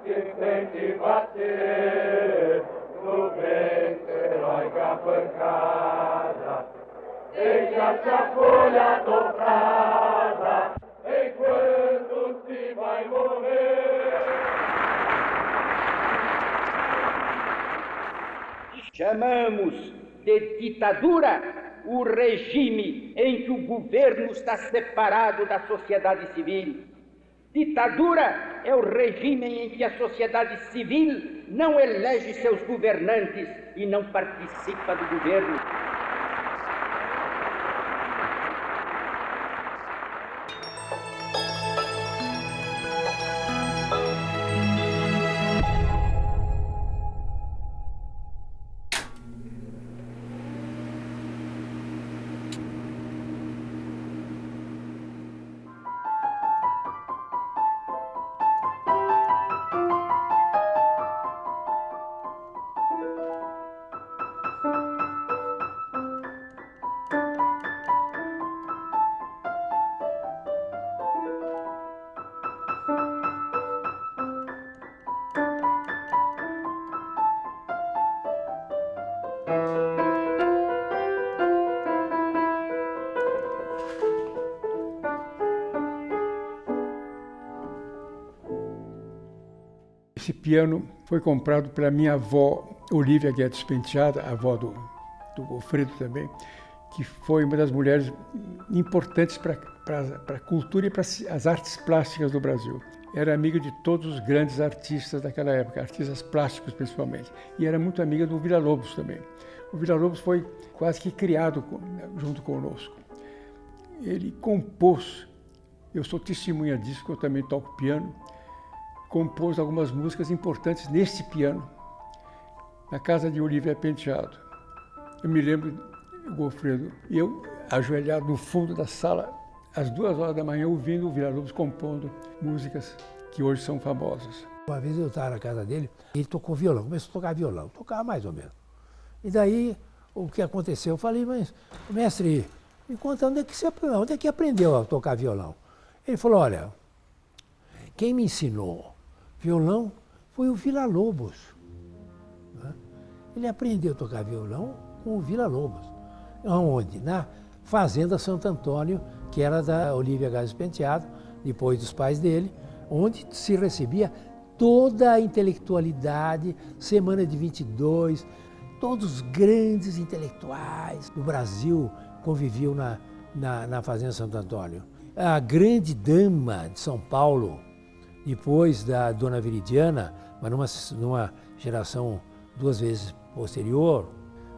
que sente bater no vento heróica pancada, deixa-se a folha dobrada enquanto se vai morrer. Chamamos de ditadura o regime em que o governo está separado da sociedade civil. Ditadura é o regime em que a sociedade civil não elege seus governantes e não participa do governo. Esse piano foi comprado pela minha avó, Olívia Guedes Penteado, a avó do Goffredo também, que foi uma das mulheres importantes para a cultura e para as artes plásticas do Brasil. Era amiga de todos os grandes artistas daquela época, artistas plásticos principalmente, e era muito amiga do Villa-Lobos também. O Villa-Lobos foi quase que criado junto conosco. Ele compôs, eu sou testemunha disso, que eu também toco piano, compôs algumas músicas importantes neste piano, na casa de Olívia Penteado. Eu me lembro, Goffredo, eu ajoelhado no fundo da sala, às 2h da manhã, ouvindo o Villa-Lobos compondo músicas que hoje são famosas. Uma vez eu estava na casa dele, ele tocou violão, começou a tocar violão, tocava mais ou menos. E daí, o que aconteceu? Eu falei, mas, mestre, me conta, onde é que aprendeu a tocar violão? Ele falou, olha, quem me ensinou violão foi o Villa-Lobos. Né? Ele aprendeu a tocar violão com o Villa-Lobos. Onde? Na Fazenda Santo Antônio, que era da Olívia Guedes Penteado, depois dos pais dele, onde se recebia toda a intelectualidade, Semana de 22, todos os grandes intelectuais do Brasil conviviam na Fazenda Santo Antônio. A grande dama de São Paulo, depois da Dona Viridiana, mas numa geração 2 vezes posterior,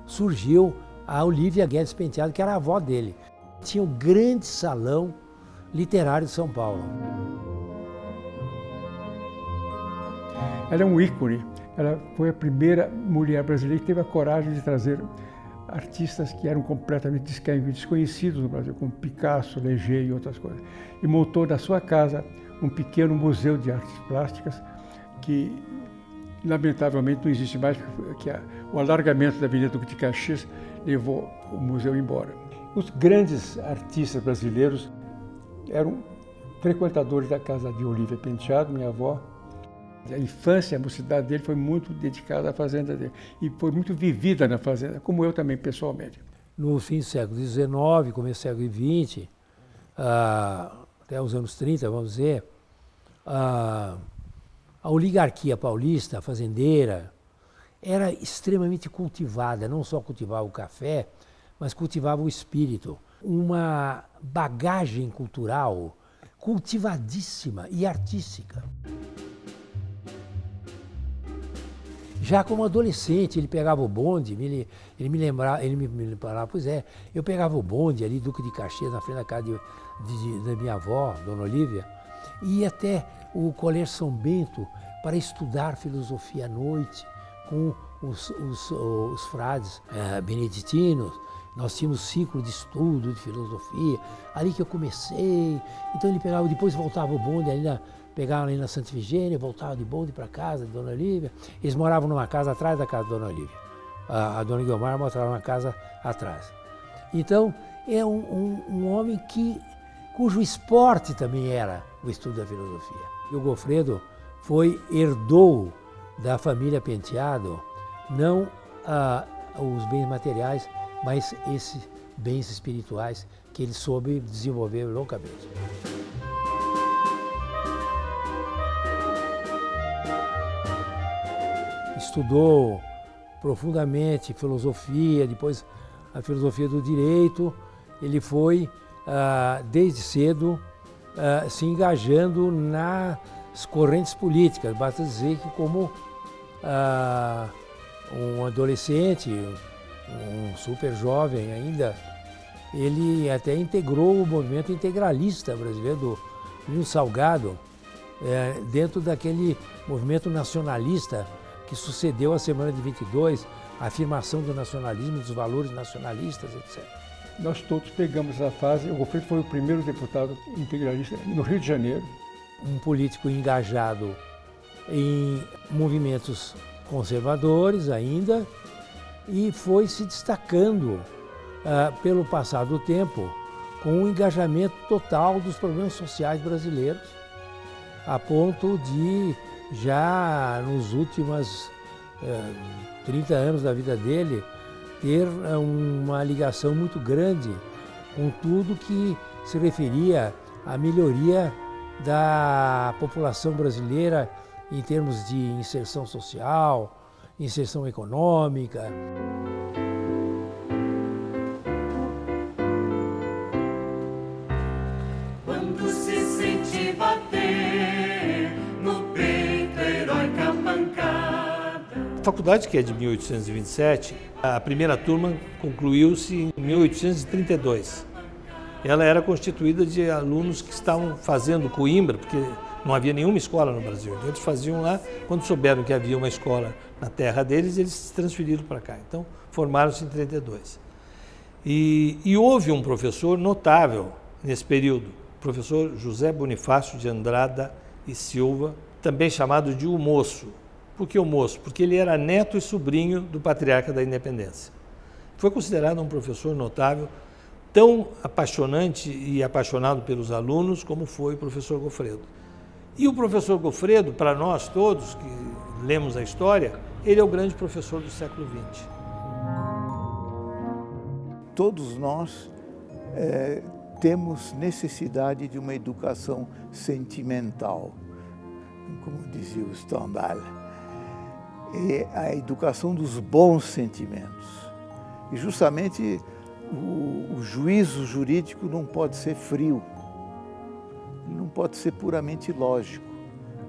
surgiu a Olívia Guedes Penteado, que era a avó dele. Tinha um grande salão literário de São Paulo. Ela é um ícone. Ela foi a primeira mulher brasileira que teve a coragem de trazer artistas que eram completamente desconhecidos no Brasil, como Picasso, Leger e outras coisas. E montou na sua casa um pequeno museu de artes plásticas que, lamentavelmente, não existe mais, porque o alargamento da Avenida Duque de Caxias levou o museu embora. Os grandes artistas brasileiros eram frequentadores da casa de Olívia Penteado, minha avó. A infância, a mocidade dele foi muito dedicada à fazenda dele e foi muito vivida na fazenda, como eu também pessoalmente. No fim do século XIX, começo do século XX, até os anos 30, vamos dizer, a oligarquia paulista, a fazendeira, era extremamente cultivada, não só cultivava o café, mas cultivava o espírito. Uma bagagem cultural cultivadíssima e artística. Já como adolescente, ele pegava o bonde, ele me lembrava, pois é, eu pegava o bonde ali, Duque de Caxias, na frente da casa da minha avó, Dona Olívia, e ia até o Colégio São Bento para estudar filosofia à noite com os frades beneditinos. Nós tínhamos ciclo de estudo de filosofia, ali que eu comecei. Então ele pegava, depois voltava o bonde, pegava ali na Santa Efigênia, voltava de bonde para casa de Dona Olívia. Eles moravam numa casa atrás da casa da Dona Olívia. A Dona Guilmar morava numa casa atrás. Então, é um homem cujo esporte também era o estudo da filosofia. E o Goffredo herdou da família Penteado não os bens materiais, mas esses bens espirituais que ele soube desenvolver loucamente. Estudou profundamente filosofia, depois a filosofia do direito. Ele foi, desde cedo, se engajando nas correntes políticas. Basta dizer que como um adolescente, um super jovem ainda, ele até integrou o movimento integralista brasileiro do Plínio Salgado, dentro daquele movimento nacionalista que sucedeu a Semana de 22, a afirmação do nacionalismo, dos valores nacionalistas, etc. Nós todos pegamos essa fase. O Goffredo foi o primeiro deputado integralista no Rio de Janeiro. Um político engajado em movimentos conservadores ainda, e foi se destacando pelo passar do tempo com um engajamento total dos problemas sociais brasileiros, a ponto de, já nos últimos 30 anos da vida dele, ter uma ligação muito grande com tudo que se referia à melhoria da população brasileira em termos de inserção social, inserção econômica. Quando se sente bater no peito, heróica pancada. A faculdade, que é de 1827, a primeira turma concluiu-se em 1832. Ela era constituída de alunos que estavam fazendo Coimbra, porque não havia nenhuma escola no Brasil. Então eles faziam lá, quando souberam que havia uma escola na terra deles, eles se transferiram para cá. Então formaram-se em 32. E houve um professor notável nesse período, o professor José Bonifácio de Andrada e Silva, também chamado de O Moço. Por que O Moço? Porque ele era neto e sobrinho do patriarca da Independência. Foi considerado um professor notável, tão apaixonante e apaixonado pelos alunos como foi o professor Goffredo. E o professor Goffredo, para nós todos que lemos a história, ele é o grande professor do século XX. Todos nós temos necessidade de uma educação sentimental, como dizia o Stendhal. É a educação dos bons sentimentos. E justamente o juízo jurídico não pode ser frio, não pode ser puramente lógico,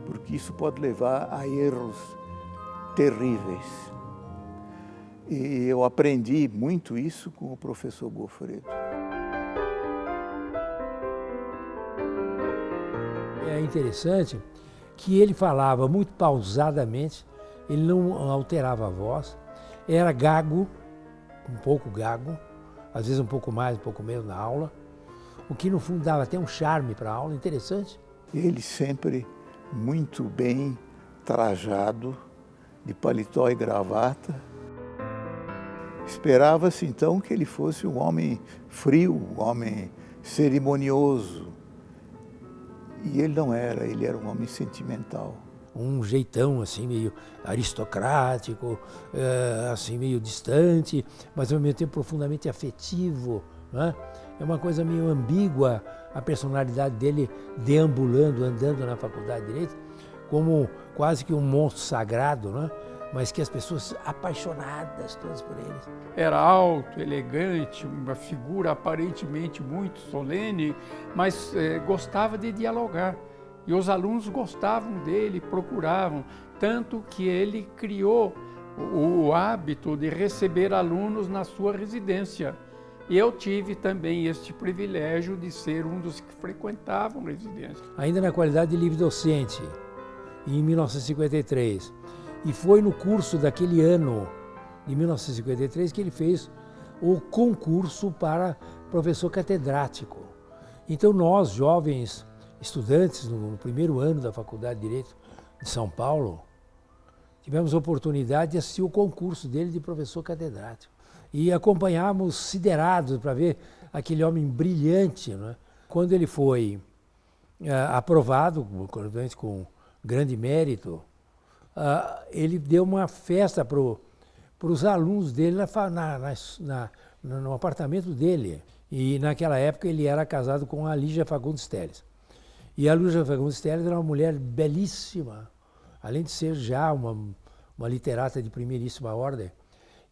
porque isso pode levar a erros terríveis. E eu aprendi muito isso com o professor Goffredo. É interessante que ele falava muito pausadamente, ele não alterava a voz, era gago, um pouco gago, às vezes um pouco mais, um pouco menos na aula, o que no fundo dava até um charme para a aula, interessante. Ele sempre muito bem trajado, de paletó e gravata. Esperava-se então que ele fosse um homem frio, um homem cerimonioso. E ele não era, ele era um homem sentimental. Um jeitão assim meio aristocrático, assim meio distante, mas ao mesmo tempo profundamente afetivo, né? É uma coisa meio ambígua a personalidade dele deambulando, andando na faculdade de Direito, como quase que um monstro sagrado, né? Mas que as pessoas apaixonadas todas por ele. Era alto, elegante, uma figura aparentemente muito solene, mas gostava de dialogar. E os alunos gostavam dele, procuravam, tanto que ele criou o hábito de receber alunos na sua residência. E eu tive também este privilégio de ser um dos que frequentavam a residência. Ainda na qualidade de livre docente, em 1953. E foi no curso daquele ano, de 1953, que ele fez o concurso para professor catedrático. Então nós, jovens estudantes, no primeiro ano da Faculdade de Direito de São Paulo, tivemos a oportunidade de assistir o concurso dele de professor catedrático. E acompanhamos siderados para ver aquele homem brilhante, né? Quando ele foi aprovado, com grande mérito, ele deu uma festa para os alunos dele no apartamento dele. E naquela época ele era casado com a Lígia Fagundes Telles. E a Lígia Fagundes Telles era uma mulher belíssima, além de ser já uma literata de primeiríssima ordem.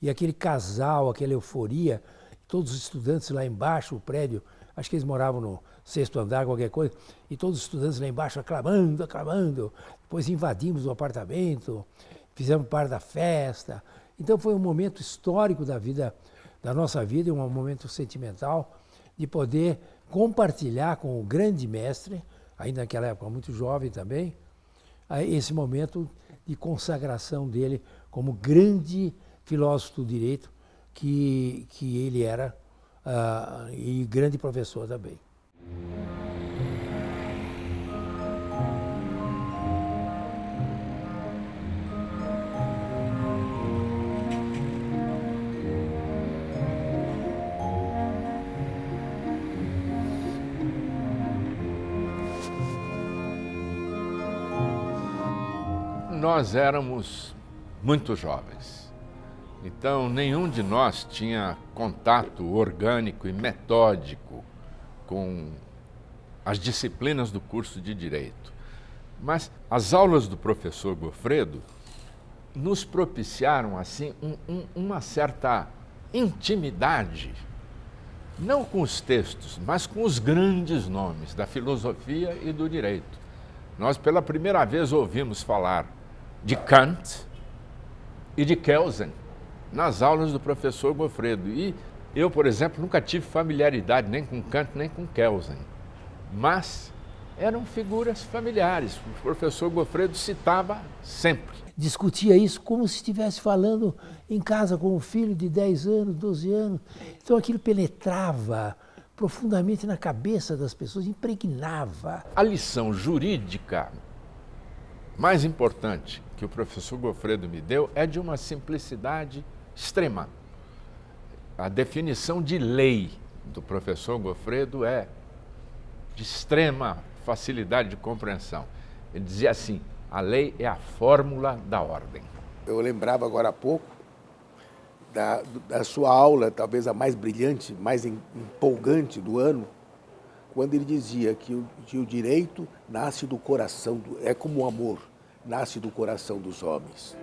E aquele casal, aquela euforia, todos os estudantes lá embaixo, o prédio, acho que eles moravam no 6º andar, qualquer coisa, e todos os estudantes lá embaixo aclamando, aclamando. Depois invadimos o apartamento, fizemos parte da festa. Então foi um momento histórico da nossa vida, e um momento sentimental de poder compartilhar com o grande mestre, ainda naquela época muito jovem também, esse momento de consagração dele como grande filósofo do direito que ele era, e grande professor também. Nós éramos muito jovens, então nenhum de nós tinha contato orgânico e metódico com as disciplinas do curso de Direito. Mas as aulas do professor Goffredo nos propiciaram assim uma certa intimidade, não com os textos, mas com os grandes nomes da filosofia e do direito. Nós pela primeira vez ouvimos falar de Kant e de Kelsen nas aulas do professor Goffredo. E eu, por exemplo, nunca tive familiaridade nem com Kant nem com Kelsen, mas eram figuras familiares. O professor Goffredo citava sempre. Discutia isso como se estivesse falando em casa com um filho de 10 anos, 12 anos. Então aquilo penetrava profundamente na cabeça das pessoas, impregnava. A lição jurídica mais importante que o professor Goffredo me deu é de uma simplicidade extrema. A definição de lei do professor Goffredo é de extrema facilidade de compreensão. Ele dizia assim: a lei é a fórmula da ordem. Eu lembrava agora há pouco da sua aula, talvez a mais brilhante, mais empolgante do ano, quando ele dizia que o direito nasce do coração, é como o amor, nasce do coração dos homens.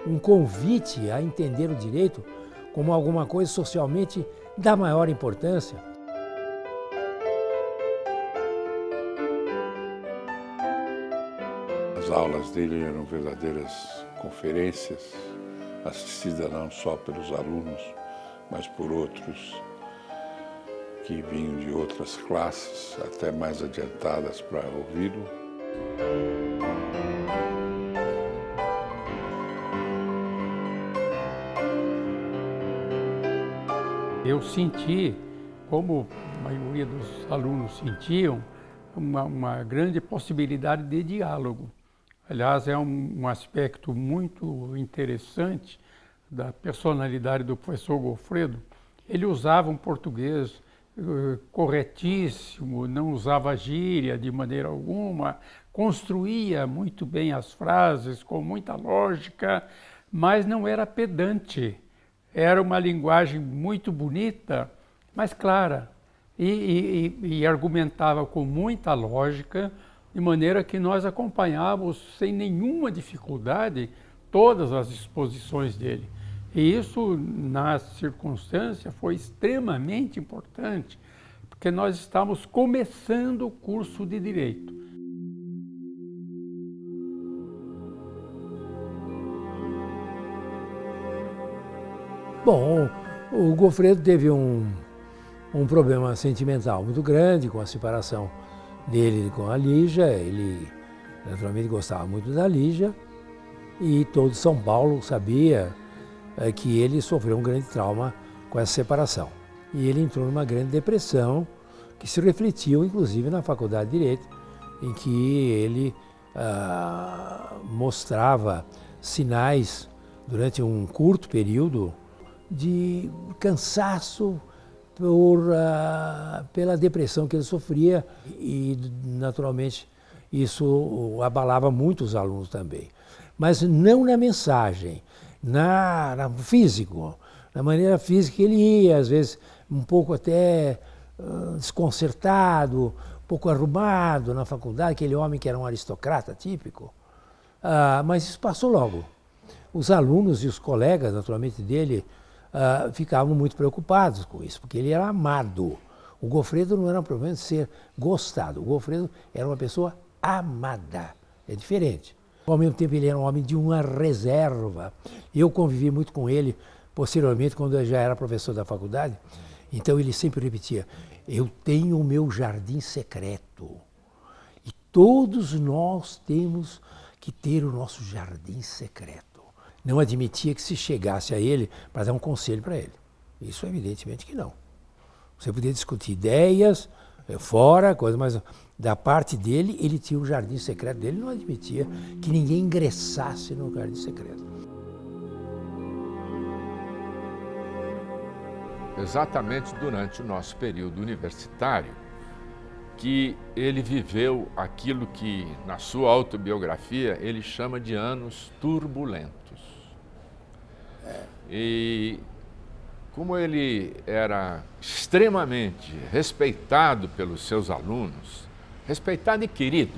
Um convite a entender o direito como alguma coisa socialmente da maior importância. As aulas dele eram verdadeiras conferências, assistidas não só pelos alunos, mas por outros que vinham de outras classes, até mais adiantadas, para ouvi-lo. Eu senti, como a maioria dos alunos sentiam, uma grande possibilidade de diálogo. Aliás, é um aspecto muito interessante da personalidade do professor Goffredo. Ele usava um português corretíssimo, não usava gíria de maneira alguma, construía muito bem as frases, com muita lógica, mas não era pedante. Era uma linguagem muito bonita, mas clara, e argumentava com muita lógica, de maneira que nós acompanhávamos sem nenhuma dificuldade todas as exposições dele. E isso, na circunstância, foi extremamente importante, porque nós estávamos começando o curso de Direito. Bom, o Goffredo teve um problema sentimental muito grande com a separação dele com a Lígia. Ele naturalmente gostava muito da Lígia e todo São Paulo sabia que ele sofreu um grande trauma com essa separação. E ele entrou numa grande depressão que se refletiu inclusive na Faculdade de Direito, em que ele mostrava sinais durante um curto período de cansaço pela depressão que ele sofria e, naturalmente, Isso abalava muito os alunos também. Mas não na mensagem, no físico, na maneira física que ele ia, às vezes um pouco até desconcertado, um pouco arrumado na faculdade, aquele homem que era um aristocrata típico. Mas isso passou logo. Os alunos e os colegas, naturalmente, dele ficavam muito preocupados com isso, porque ele era amado. O Goffredo não era um problema de ser gostado, o Goffredo era uma pessoa amada, é diferente. Ao mesmo tempo, ele era um homem de uma reserva. Eu convivi muito com ele, posteriormente, quando eu já era professor da faculdade. Então, ele sempre repetia, eu tenho o meu jardim secreto. E todos nós temos que ter o nosso jardim secreto. Não admitia que se chegasse a ele para dar um conselho para ele. Isso, evidentemente, que não. Você podia discutir ideias, fora, coisa, mas da parte dele, ele tinha o jardim secreto dele, não admitia que ninguém ingressasse no jardim secreto. Exatamente durante o nosso período universitário, que ele viveu aquilo que, na sua autobiografia, ele chama de anos turbulentos. E como ele era extremamente respeitado pelos seus alunos, respeitado e querido,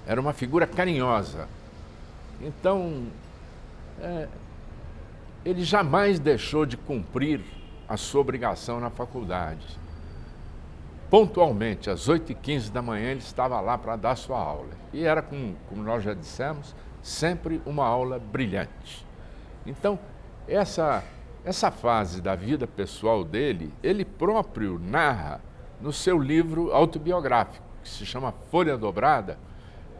era uma figura carinhosa. Então, ele jamais deixou de cumprir a sua obrigação na faculdade. Pontualmente, às 8h15 da manhã, ele estava lá para dar sua aula. E era, como nós já dissemos, sempre uma aula brilhante. Então, essa fase da vida pessoal dele, ele próprio narra no seu livro autobiográfico, que se chama Folha Dobrada,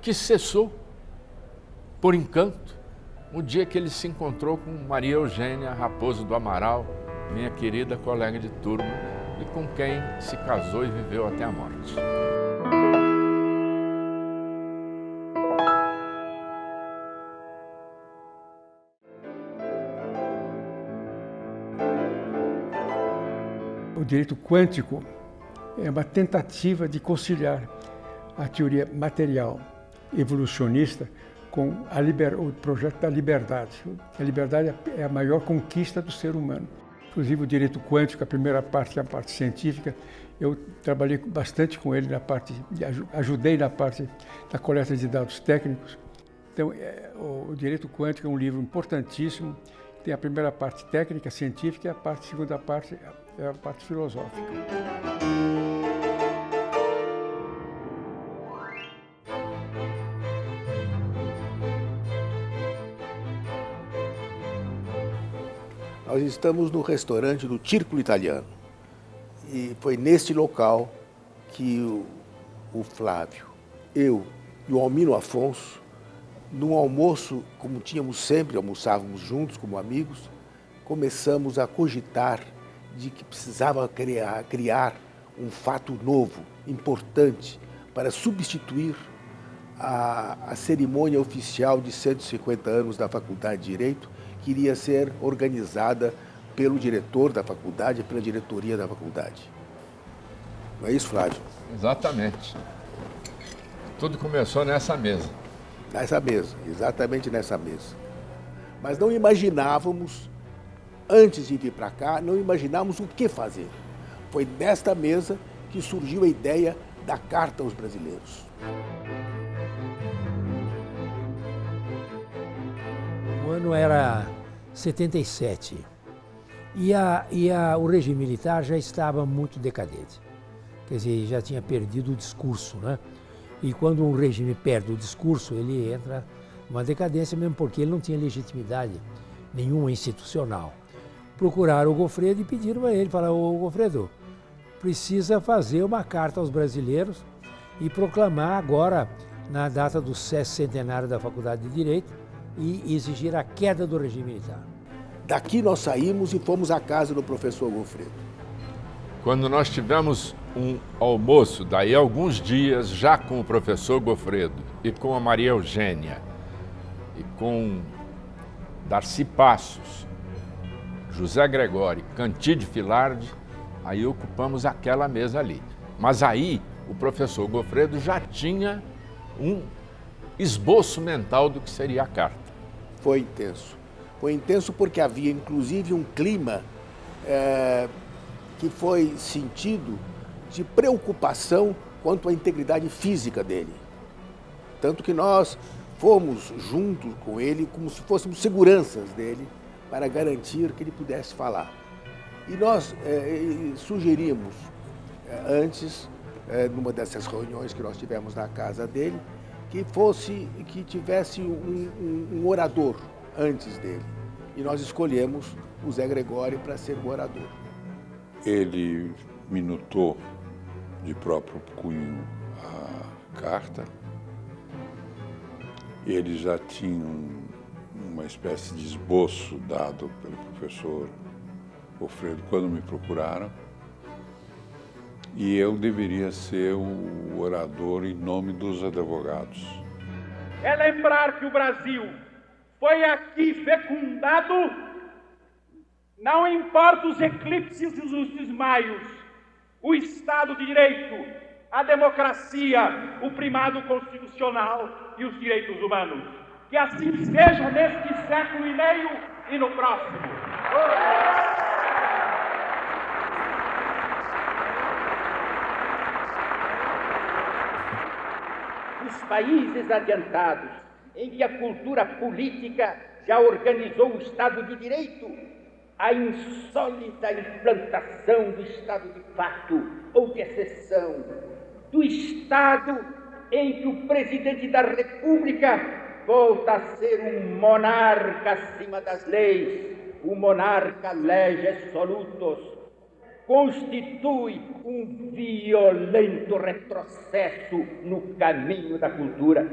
que cessou, por encanto, no dia que ele se encontrou com Maria Eugênia Raposo do Amaral, minha querida colega de turma, e com quem se casou e viveu até a morte. O direito quântico é uma tentativa de conciliar a teoria material evolucionista com o projeto da liberdade. A liberdade é a maior conquista do ser humano. Inclusive o direito quântico, a primeira parte, que é a parte científica, eu trabalhei bastante com ele na parte, ajudei na parte da coleta de dados técnicos. Então, o direito quântico é um livro importantíssimo. Tem a primeira parte técnica, científica, e a segunda parte é a parte filosófica. Nós estamos no restaurante do Círculo Italiano e foi neste local que o Flávio, eu e o Almino Afonso, num almoço, como tínhamos sempre, almoçávamos juntos como amigos, começamos a cogitar de que precisava criar um fato novo, importante, para substituir a cerimônia oficial de 150 anos da Faculdade de Direito, que iria ser organizada pelo diretor da faculdade, pela diretoria da faculdade. Não é isso, Flávio? Exatamente. Tudo começou nessa mesa. Nessa mesa, exatamente nessa mesa. Mas não imaginávamos, antes de vir para cá, não imaginávamos o que fazer. Foi desta mesa que surgiu a ideia da Carta aos Brasileiros. O ano era 77 e o regime militar já estava muito decadente. Quer dizer, já tinha perdido o discurso, né? E quando um regime perde o discurso, ele entra numa decadência mesmo porque ele não tinha legitimidade nenhuma institucional. Procuraram o Goffredo e pediram a ele, falaram, ô Goffredo, precisa fazer uma carta aos brasileiros e proclamar agora, na data do 60º da Faculdade de Direito, e exigir a queda do regime militar. Daqui nós saímos e fomos à casa do professor Goffredo. Quando nós tivemos um almoço, daí a alguns dias, já com o professor Goffredo e com a Maria Eugênia e com Darcy Passos, José Gregório, Cantide Filardi, aí ocupamos aquela mesa ali. Mas aí o professor Goffredo já tinha um esboço mental do que seria a carta. Foi intenso. Foi intenso porque havia, inclusive, um clima que foi sentido de preocupação quanto à integridade física dele. Tanto que nós fomos junto com ele como se fôssemos seguranças dele para garantir que ele pudesse falar. E nós sugerimos antes, numa dessas reuniões que nós tivemos na casa dele, que tivesse um orador antes dele. E nós escolhemos o Zé Gregório para ser o orador. Ele minutou de próprio punho a carta. Ele já tinha uma espécie de esboço dado pelo professor Goffredo quando me procuraram. E eu deveria ser o orador em nome dos advogados. É lembrar que o Brasil foi aqui fecundado, não importa os eclipses e os desmaios, o Estado de Direito, a democracia, o primado constitucional e os direitos humanos. Que assim seja neste século e meio e no próximo. Os países adiantados, em que a cultura política já organizou o Estado de Direito, a insólita implantação do Estado de fato ou de exceção, do Estado em que o presidente da República volta a ser um monarca acima das leis, o monarca leges solutos, constitui um violento retrocesso no caminho da cultura.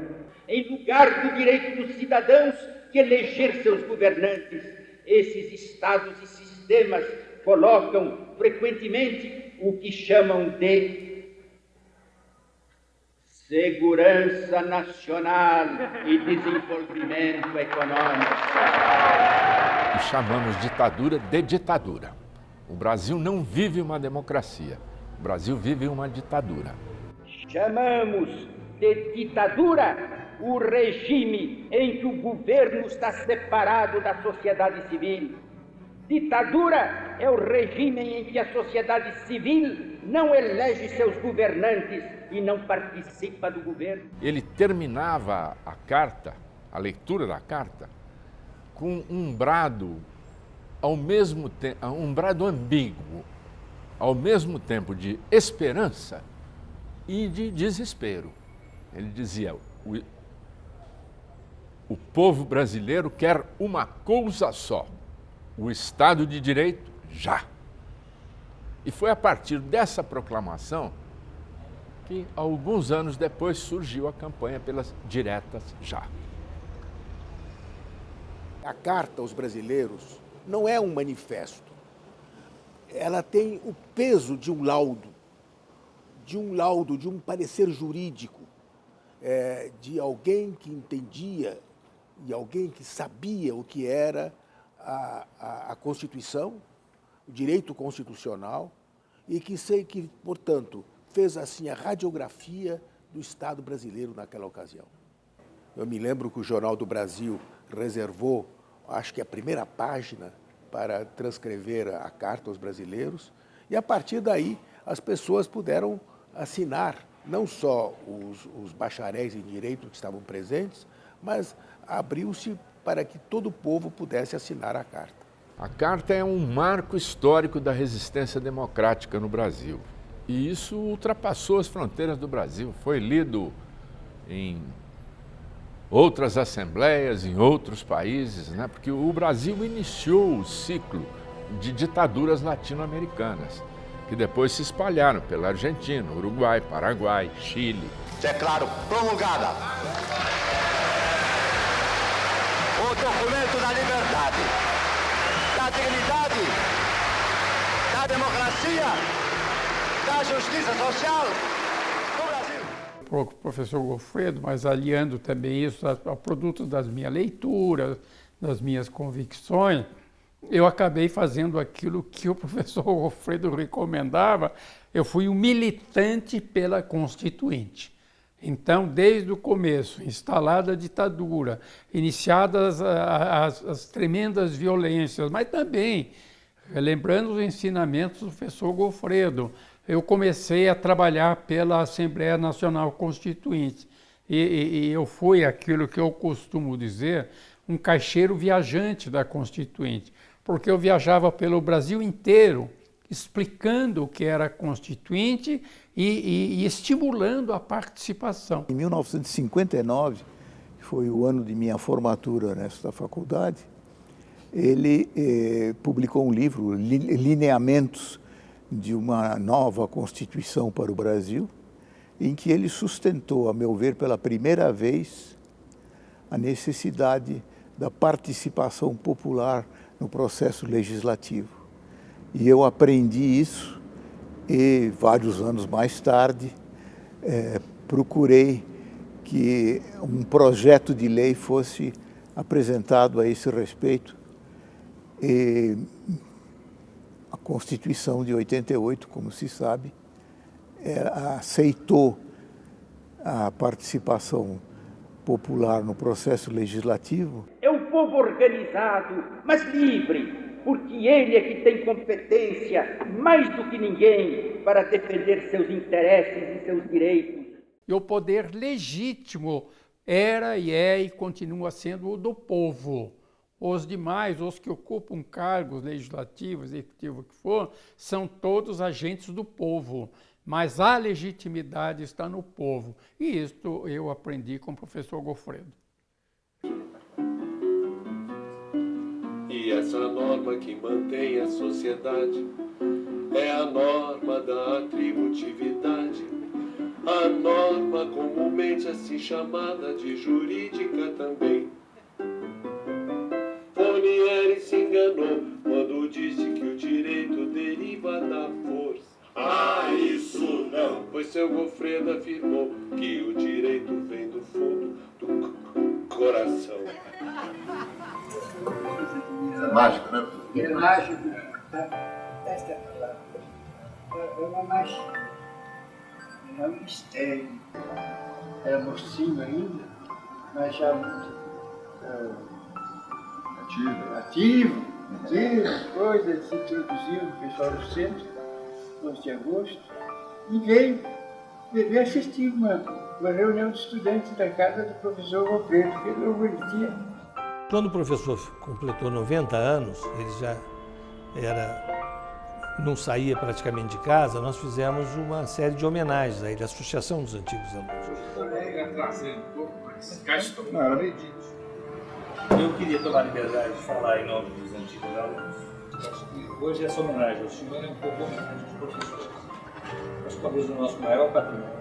Em lugar do direito dos cidadãos de eleger seus governantes, esses estados e sistemas colocam frequentemente o que chamam de segurança nacional e desenvolvimento econômico. E chamamos ditadura de ditadura. O Brasil não vive uma democracia, o Brasil vive uma ditadura. Chamamos de ditadura o regime em que o governo está separado da sociedade civil. Ditadura é o regime em que a sociedade civil não elege seus governantes e não participa do governo. Ele terminava a carta, a leitura da carta, com um brado ao mesmo tempo, um brado ambíguo, ao mesmo tempo de esperança e de desespero. Ele dizia: o povo brasileiro quer uma coisa só, o Estado de Direito já. E foi a partir dessa proclamação que, alguns anos depois, surgiu a campanha pelas diretas já. A Carta aos Brasileiros não é um manifesto. Ela tem o peso de um laudo, de um parecer jurídico, de alguém que entendia e alguém que sabia o que era a Constituição, o direito constitucional, e que, portanto, fez assim a radiografia do Estado brasileiro naquela ocasião. Eu me lembro que o Jornal do Brasil reservou, acho que a primeira página, para transcrever a Carta aos Brasileiros, e a partir daí as pessoas puderam assinar, não só os bacharéis em direito que estavam presentes, mas abriu-se para que todo o povo pudesse assinar a Carta. A Carta é um marco histórico da resistência democrática no Brasil. E isso ultrapassou as fronteiras do Brasil. Foi lido em outras assembleias, em outros países, né? Porque o Brasil iniciou o ciclo de ditaduras latino-americanas, que depois se espalharam pela Argentina, Uruguai, Paraguai, Chile. Declaro promulgada o documento da liberdade, da dignidade, da democracia, da justiça social do Brasil. O professor Goffredo, mas aliando também isso ao produto das minhas leituras, das minhas convicções, eu acabei fazendo aquilo que o professor Goffredo recomendava. Eu fui um militante pela Constituinte. Então, desde o começo, instalada a ditadura, iniciadas as tremendas violências, mas também, lembrando os ensinamentos do professor Goffredo, eu comecei a trabalhar pela Assembleia Nacional Constituinte. E eu fui aquilo que eu costumo dizer, um caixeiro viajante da Constituinte, porque eu viajava pelo Brasil inteiro, explicando o que era a Constituinte e estimulando a participação. Em 1959, que foi o ano de minha formatura nesta faculdade, ele publicou um livro, Lineamentos de uma Nova Constituição para o Brasil, em que ele sustentou, a meu ver, pela primeira vez, a necessidade da participação popular no processo legislativo. E eu aprendi isso e, vários anos mais tarde, procurei que um projeto de lei fosse apresentado a esse respeito. E a Constituição de 88, como se sabe, aceitou a participação popular no processo legislativo. É um povo organizado, mas livre, porque ele é que tem competência, mais do que ninguém, para defender seus interesses e seus direitos. E o poder legítimo era e é e continua sendo o do povo. Os demais, os que ocupam cargos legislativos, executivos, o que for, são todos agentes do povo. Mas a legitimidade está no povo. E isto eu aprendi com o professor Goffredo. E essa norma que mantém a sociedade é a norma da atributividade, a norma comumente assim chamada de jurídica também. Fornieri se enganou quando disse que o direito deriva da força. Ah, isso não! Pois seu Goffredo afirmou que o direito vem do fundo do coração. É mágico, né? É mágico. Esta palavra é uma magia, é um mistério. Era mocinho ainda, mas já muito ativo, coisas, se introduziu no pessoal do centro, 12 de agosto, e veio assistir uma reunião de estudantes da casa do professor Goffredo, que ele tinha. Quando o professor completou 90 anos, ele já não saía praticamente de casa, nós fizemos uma série de homenagens a ele, a Associação dos Antigos Alunos. Não, era medite. Eu queria tomar a liberdade de falar em nome dos antigos alunos. Acho que hoje essa homenagem ao senhor é um pouco homenagem aos professores. Mas talvez o nosso maior patrimônio.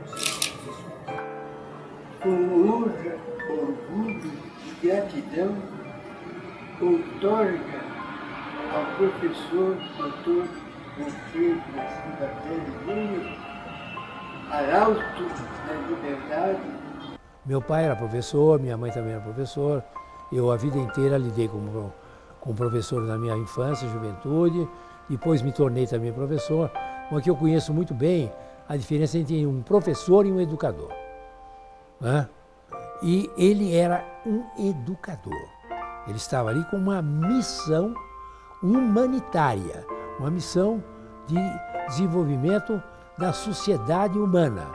Com honra, orgulho e gratidão, outorga ao professor Dr. Goffredo da Silva Teles, arauto da liberdade. Meu pai era professor, minha mãe também era professor. Eu a vida inteira lidei com professor na minha infância e juventude. Depois me tornei também professor. Mas que eu conheço muito bem a diferença entre um professor e um educador. Né? E ele era um educador. Ele estava ali com uma missão humanitária, uma missão de desenvolvimento da sociedade humana.